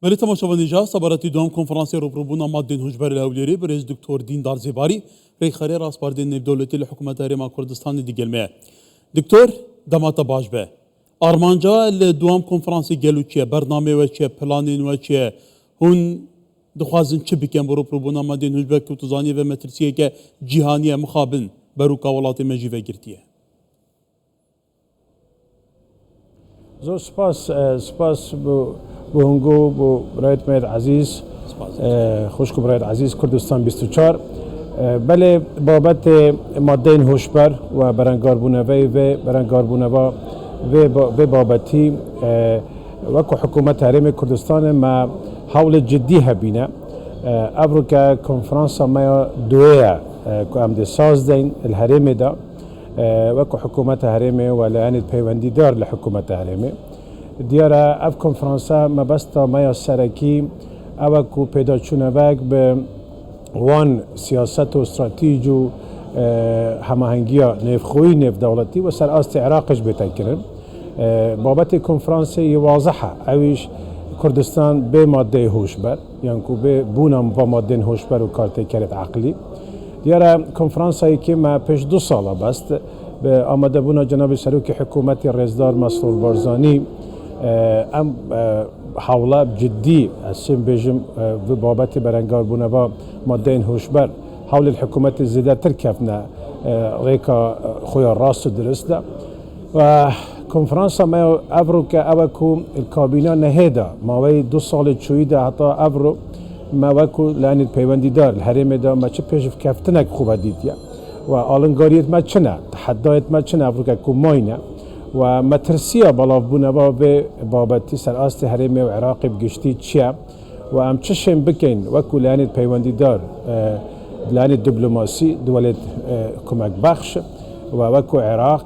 بله تماشاوندگان سبارتی دوم کنفرانس روبروبونا مادین هجبر الهولیری برز دکتر دیندار زیباری ریخاره راسپاردین نب دولتی لحکومت هرما کردستان دیگلمه دکتر دمات باش به آرمانجا لدوم کنفرانس گلوچیه برنامه و چیه پلانین و چیه هون دخوازن چه بکن روبروبونا مادین هجبر کتوزانی و مترسیه که جهانی مخابن بروکا ولات مجیوه گرتیه زور سپاس بو هنگو بو برایت مید عزیز خوشکو برایت عزیز کردستان 24 بله بابت مادین هوشبر و برانگار بونوی و برانگار بونوا و بابتی وکو حکومت حرم کردستان ما حول جدی هبینه ابرو که کنفرانس ما دویه که امده ساز دین الحرم دا وکو حکومت حرم و لعنت پیوندی دار لحکومت حرم دیاره اف کنفرانسا مبستا مایا سرکی او کو پیدا چونوک به وان سیاست و استراتیج و هماهنگی نفخوی نف دولتی و سر آست عراقش بتکرن بابت کنفرانس واضحه اویش کردستان به ماده هوشبر یعنی کو به بونم با ماده هوشبر و کارت کرد عقلی دیاره کنفرانس هایی که ما پیش 2 ساله بست به آماده بونا جناب سروک حکومت رزدار مسرور بارزانی ام حوله جدی اسم بجم و بابت برانگار بونوا ماده هوشبر حول الحکومت زیاده تر کفنا ریکا خویا راست و درست ده و کنفرانس ما ابرو که اوکو الکابینا نهیده ماوی 2 سال چویده حتی ابرو ما وکو لعنت پیوندی دار الحرم دا ما چه پیش کفتنک خوبه دیدیا و آلنگاریت ما چنه تحدایت ما چنه ابرو که کماینه و مترسیه بالاف بونه به بابتی سر آست حرم و عراق بگشتی چیه و ام چشم بکن وکو لعنت پیوندی دار لعنت دیپلماسی دولت کمک بخش و وکو عراق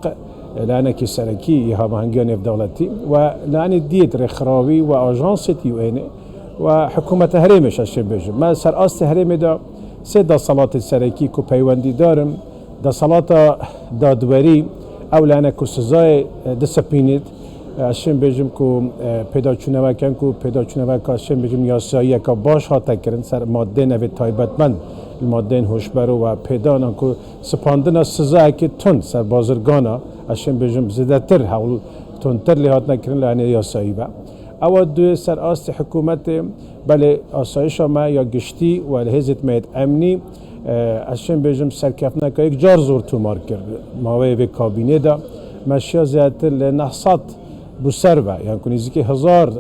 لعنت سرکی یها مهنگیان دولتی و لعنت دیت رخراوی و آژانس UN و حکومت حرمش اشم بجم ما سر آست حرم دا 3 صلات سرکی کو پیوندی دارم دا صلات دادوری او لعنه کو سزای دسپینید اشم بجم کو پیدا چونوکن کو پیدا چونوک اشم بجم یاسایی که باش ها تکرن سر ماده نوی تایبتمند الماده هوشبر و پیدا نکو سپاندن سزای که تون سر بازرگانا اشم بجم زیادتر حول تونتر لحاظ نکرن لعنه یاسایی با او دو سر آست حکومت بله آسایش ما یا گشتی و لحظت مید امنی اشم بجم سرکفنه که یک جار زور تومار کرد ماوی به کابینه دا مشیا زیادتر لنحصات بسر و یعنی کنیزی که 1000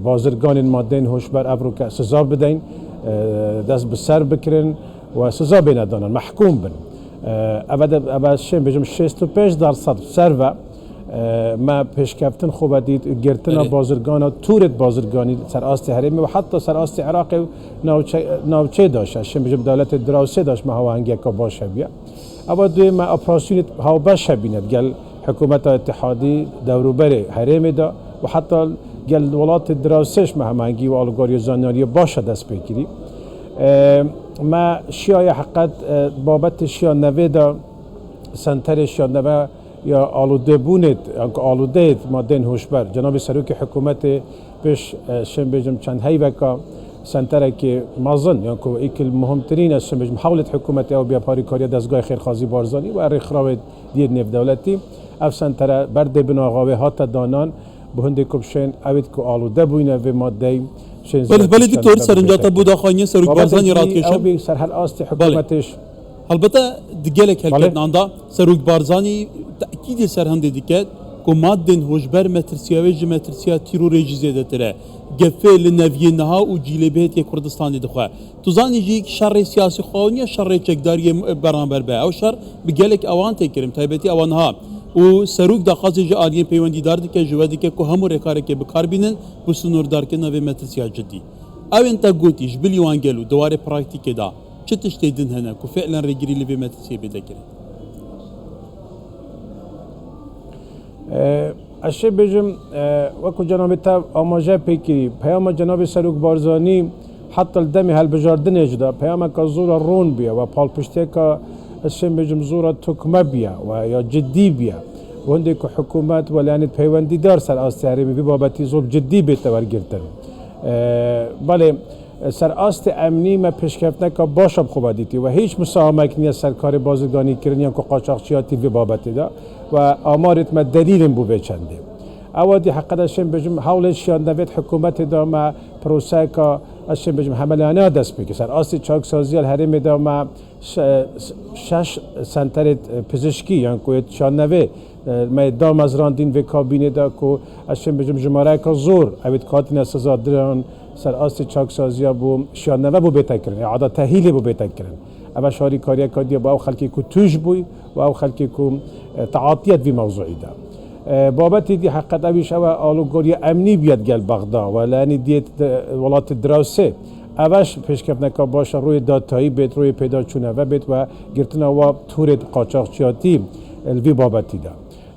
بازرگان مادین هوشبر ابرو که سزا بدین دست بسر بکرن و سزا بیندانن محکوم بن اول شم بجم 65% سر و ما پیشکفتن خوب دید گرتنا بازرگانا تورت بازرگانی سر آست حرمی و حتی سر آست عراق ناوچه داشت شم بجم دولت دراسه داشت ما هوانگی که باشه بیا اما دوی ما اپراسیونیت هاو باشه بیند گل حکومت اتحادی دوروبر حرمی دا و حتی گل ولات دراسهش ما هوانگی و آلگاری زانیاری باشه دست بگیری ما شیای حقیقت بابت شیا نوه دا سنتر شیا نوه یا آلوده بونید آلوده مادین هوشبر جناب سروک حکومت پیش شم بجم چند هی وکا سنتره که مازن یعنی که ایکل مهمترین از شم بجم حولت حکومت او بیا پاری کاری دستگاه خیرخوازی بارزانی و رخراو دید نف دولتی اف سنتره برده بناغاوه هات دانان بهنده کبشین اوید که آلوده بوینه و ماده بله دکتر سرنجاتا بودا خواهی سروک بارزانی راد کشم سر هر آست حکومتش البته دیگه هلکت ناندا سروک بارزانی تأکید سرهنده دیکت که مادین هوشبر مترسیا تیرور جزیده تره گفه لنویه نها و جیلبهت یک کردستانی دخواه توزانی جیک شر سیاسی خوانی شر چکداری برانبر به او شر بگلک اوان تکرم تایبتی اوانها و سروک داخاز جالیه پیوندی دارد که جوادی که همو رکاره که بکار بینن بسنور دار که نوی مترسیا جدی او انتا گوتیش بلیوان گلو دواره پراکتیک دا چه تشتیدن هنه که فعلا رگیری لبی مترسیا بیده کرد اشی بجم وکو جناب تا آماجه پیکری پیام جناب سروک بارزانی حتی الدمی هل بجاردن اجدا پیام که زورا رون بیا و پال پشتی که اشی بجم زورا تکمه بیا و یا جدی بیا و هنده که حکومت و لعنت پیوندی دار سر آستی حریمی بی بابتی زور جدی بیت ورگرتن بله سر آست امنی ما پیشکفت نکا باشم خوب دیتی و هیچ مساهمت نیست سر کار بازرگانی کردن یا که قاچاقچیاتی و بابت دا و آمارت ما دلیل بو بچنده اوادی حقیقتا شم بجم حولش یا نوید حکومت دا ما پروسه کا اشم بجم حملانه دست بگی سر آست چاک سازی الحرم دا ما 6 سنتر پزشکی یعنی کویت شان نوی ما دام از راندین و کابینه دا کو اشم بجم جماره کا زور اوید کاتین سزا دران سر آست چاک سازی بو شان نوی بو بیت کردن اعاده تأهیل بو بیت کردن اما شاری کاریا کادی با او خلکی کو توش بوی و او خلکی کو تعاطیت وی موضوعی دا بابت دی حقیقت اویش او آلوگوری امنی بیاد گل بغدا ولانی دیت ولات دراوسه اوش پیشکف نکا باشه روی داتایی بیت روی پیدا چونه و بیت و گرتنا و تورد قاچاقچیاتی الوی بابتی دا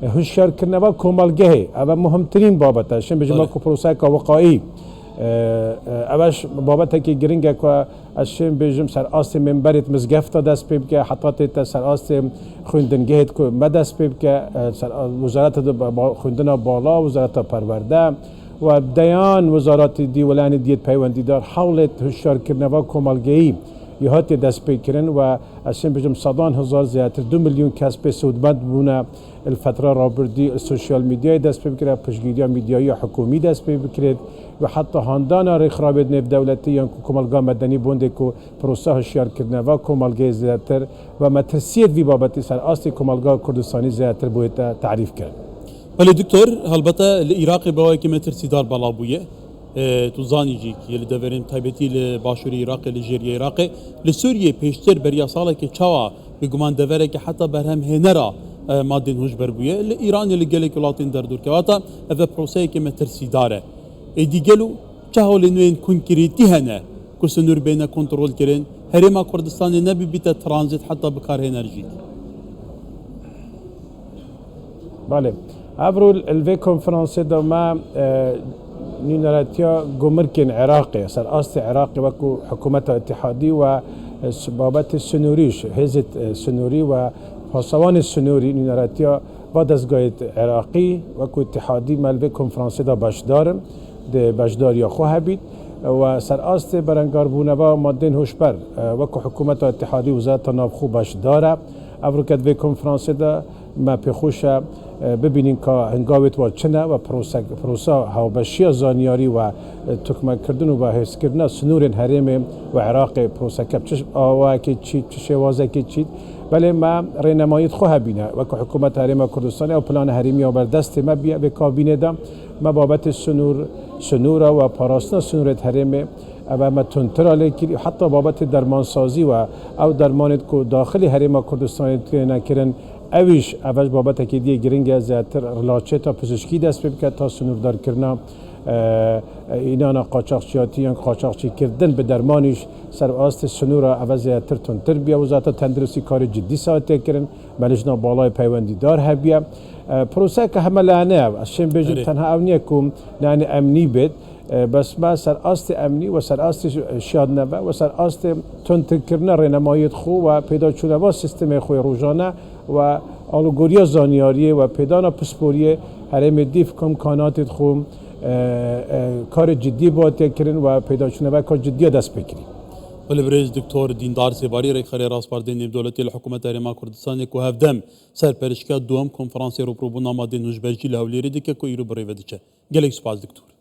هوشیار کردن و کمالگه او مهمترین بابته شن بجما کو پروسه کا وقایی اوش بابت که گرینگه که اشم بجم سر آست منبرت مزگفت دست پیب که حتی تا سر آست خوندنگهت که مدست پیب که سر وزارت خوندن بالا وزارت پرورده و دیان وزارت دیولان دیت پیوندی دار حولت هشار کردن و کمالگهی یهات دست پی کردن و اشم بجم صدان هزار زیادتر 2 میلیون کس به سودمند بونه الفترة رابردی السوشیال میدیا دست پی بکرد پشگیری میدیایی حکومی دست پی بکرد و حتی هاندانا رخراب نف دولتی یا کمالگاه مدنی بونده که پروسه هشیار کردن و کمالگاه زیادتر و مترسیت وی بابتی سر آستی کمالگاه کردستانی زیادتر باید تعریف کرد. ولی دکتر البته العراق باوی که مترسیدار بالا بویه تو زانی جی که لدوریم تایبتی لباشوری عراق لجریه عراق لسوریه پیشتر بریا ساله که چوا بگمان دوره که حتی برهم هنرا مادین هوش بر بویه لإيران اللي قالك ولاتين دردور كواتا هذا بروسي كما ترسيداره ايدي قالوا جاهو لنوين كونكريتي هنا كسنور بين كنترول كرين هريما كردستان نبي بيتا ترانزيت حتى بكار هنرجي بله عبرو الفي كونفرنس دو ما نينراتيا غومركن عراقي سر آست عراقي وكو حكومة اتحادي و بابت السنوريش هزت سنوري و پاسوان سنوری نیناراتیا و دستگاه عراقی و کو اتحادی ملوه کنفرانسی دا باشدارم ده باشداریا خواه بید و سر آست برنگار بونه و مادین هوشبر و کو حکومت اتحادی وزارت نابخو باشداره افروکت به کنفرانسی دا ما پیخوش ببینین که هنگاویت و چنه و پروسه هاوبشی زانیاری و تکمه کردن و حفظ کردن سنور حرم و عراق پروسه کب چش آوه که چید چش وازه که چید بله ما رهنماییت خواه بینه و که حکومت حرم کردستان او پلان حرمی و بردست ما بیا به کابینه دام ما بابت سنور و پاراستن سنورت حرم و ما تنتر علیه کردی حتی بابت درمان سازی و او درمانت که داخل حرم کردستان نکردن اویش اول بابت که دیگه گرینگ زیادتر رلاچه تا پزشکی دست بکرد تا سنوردار کردن اینا قاچاقچیاتی یا قاچاقچی کردن به درمانش سر آست سنور اول زیادتر تندتر بیا وزارت تندرستی کار جدی ساعته کردن مالجنا بالای پیوندی دار هبیا پروسه که همه لعنه اشم بجد تنها اونیه کم لعنه امنی بید بس ما سر آست امنی و سر آست شاد نبه و سر آست تندتر کردن رهنماییت خو و پیدا شدن و سیستم خوی روزانه و آلوگوریا زانیاریه و پیدانا پسپوریه حرم دیف کم کاناتت خوم کار جدی باید کردن و پیدا شدن و کار جدی دست بکریم. ولی برای دکتر دیندار سپاری رئیس راستپارتی نیب دولتی الحکومت حرم کردستان کو هفدم سرپرشتگاه دوم کنفرانس رو پروبونا مادین هوشبرجی لهولیری دیگه کو ایرو برای ودیچه. گلک سپاس دکتر.